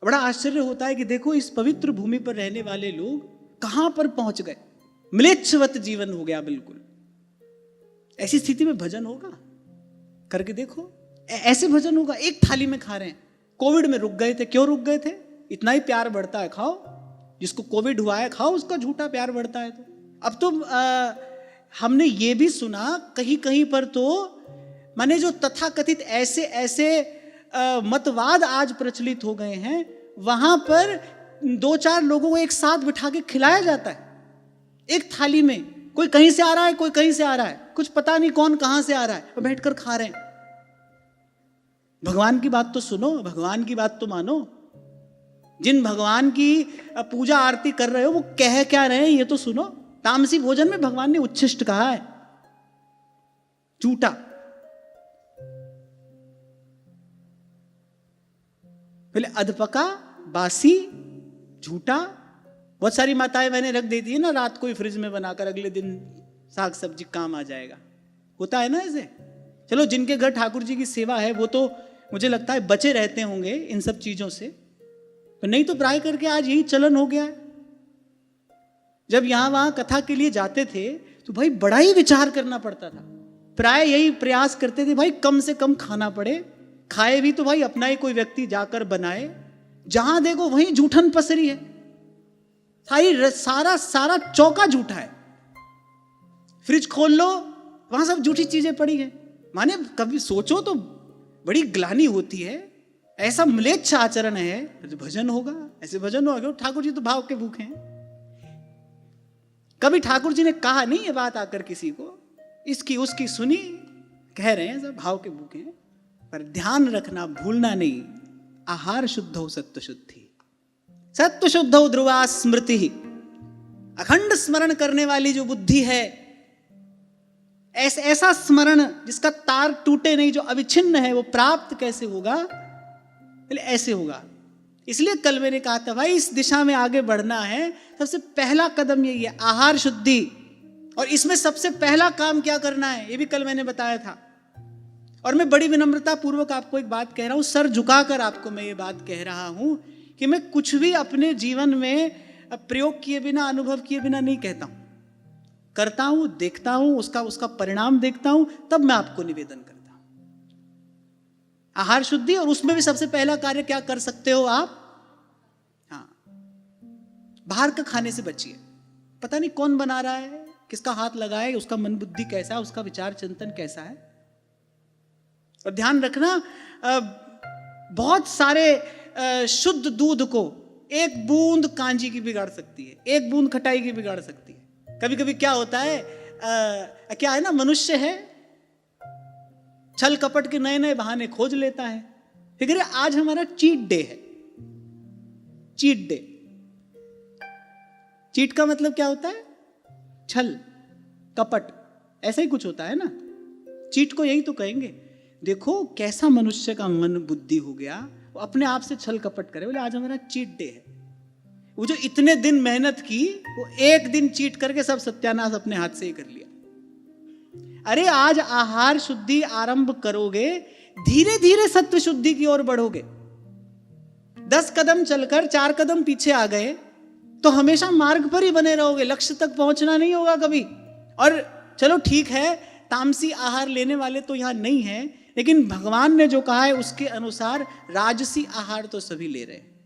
बड़ा आश्चर्य होता है कि देखो इस पवित्र भूमि पर रहने वाले लोग कहां पर पहुंच गए। म्लेच्छवत जीवन हो गया बिल्कुल। ऐसी स्थिति में भजन होगा? करके देखो, ऐसे भजन होगा। एक थाली में खा रहे हैं। कोविड में रुक गए थे। क्यों रुक गए थे? इतना ही प्यार बढ़ता है, खाओ। जिसको कोविड हुआ है खाओ, उसका झूठा प्यार बढ़ता है। तो अब तो हमने ये भी सुना कहीं कहीं पर, तो माने जो तथाकथित ऐसे ऐसे मतवाद आज प्रचलित हो गए हैं, वहां पर 2-4 लोगों को एक साथ बिठा के खिलाया जाता है एक थाली में। कोई कहीं से आ रहा है, कोई कहीं से आ रहा है, कुछ पता नहीं कौन कहां से आ रहा है, और बैठकर खा रहे हैं। भगवान की बात तो सुनो, भगवान की बात तो मानो। जिन भगवान की पूजा आरती कर रहे हो वो कह क्या रहे हैं ये तो सुनो। तामसी भोजन में भगवान ने उच्छिष्ट कहा है, झूठा। पहले अधपका, बासी, झूठा। बहुत सारी माताएं मैंने रख देती है ना रात को ही फ्रिज में बनाकर, अगले दिन साग सब्जी काम आ जाएगा। होता है ना ऐसे। चलो जिनके घर ठाकुर जी की सेवा है वो तो मुझे लगता है बचे रहते होंगे इन सब चीजों से, पर नहीं तो प्राय करके आज यही चलन हो गया है। जब यहां वहां कथा के लिए जाते थे तो भाई बड़ा ही विचार करना पड़ता था। प्राय यही प्रयास करते थे भाई कम से कम खाना पड़े, खाए भी तो भाई अपना ही कोई व्यक्ति जाकर बनाए। जहां देखो वहीं जूठन पसरी है, सारा चौका जूठा है। फ्रिज खोल लो वहां सब जूठी चीजें पड़ी हैं। माने कभी सोचो तो बड़ी ग्लानि होती है। ऐसा म्लेच्छ आचरण है, भजन होगा? ऐसे भजन होगा? ठाकुर जी तो भाव के भूखे हैं। कभी ठाकुर जी ने कहा नहीं ये बात आकर किसी को, इसकी उसकी सुनी, कह रहे हैं सब भाव के भूखे हैं। पर ध्यान रखना, भूलना नहीं, आहार शुद्ध हो सत्व शुद्धि, सत्व शुद्ध हो ध्रुवा स्मृति। अखंड स्मरण करने वाली जो बुद्धि है, ऐसा स्मरण जिसका तार टूटे नहीं, जो अविच्छिन्न है, वो प्राप्त कैसे होगा? ऐसे होगा। इसलिए कल मैंने कहा था भाई इस दिशा में आगे बढ़ना है, सबसे पहला कदम यही है, आहार शुद्धि। और इसमें सबसे पहला काम क्या करना है ये भी कल मैंने बताया था। और मैं बड़ी विनम्रता पूर्वक आपको एक बात कह रहा हूं, सर झुकाकर आपको मैं ये बात कह रहा हूं कि मैं कुछ भी अपने जीवन में प्रयोग किए बिना, अनुभव किए बिना नहीं कहता हूं। करता हूं, देखता हूं, उसका परिणाम देखता हूं, तब मैं आपको निवेदन करता हूं आहार शुद्धि। और उसमें भी सबसे पहला कार्य क्या कर सकते हो आप? हाँ, बाहर का खाने से बचिए। पता नहीं कौन बना रहा है, किसका हाथ लगा है, उसका मन बुद्धि कैसा है, उसका विचार चिंतन कैसा है। और ध्यान रखना, बहुत सारे शुद्ध दूध को एक बूंद कांजी की बिगाड़ सकती है, एक बूंद खटाई की बिगाड़ सकती है। कभी कभी क्या होता है, क्या है ना, मनुष्य है, छल कपट के नए नए बहाने खोज लेता है। फिर आज हमारा चीट डे है। चीट डे, चीट का मतलब क्या होता है? छल कपट, ऐसा ही कुछ होता है ना। चीट को यही तो कहेंगे। देखो कैसा मनुष्य का मन बुद्धि हो गया, वो अपने आप से छल कपट करे, बोले आज हमारा चीट डे है। वो जो इतने दिन मेहनत की, वो एक दिन चीट करके सब सत्यानाश अपने हाथ से ही कर लिया। अरे आज आहार शुद्धि आरंभ करोगे, धीरे धीरे सत्व शुद्धि की ओर बढ़ोगे। 10 कदम चलकर 4 कदम पीछे आ गए तो हमेशा मार्ग पर ही बने रहोगे, लक्ष्य तक पहुंचना नहीं होगा कभी। और चलो ठीक है, तामसी आहार लेने वाले तो यहां नहीं है, लेकिन भगवान ने जो कहा है उसके अनुसार राजसी आहार तो सभी ले रहे हैं।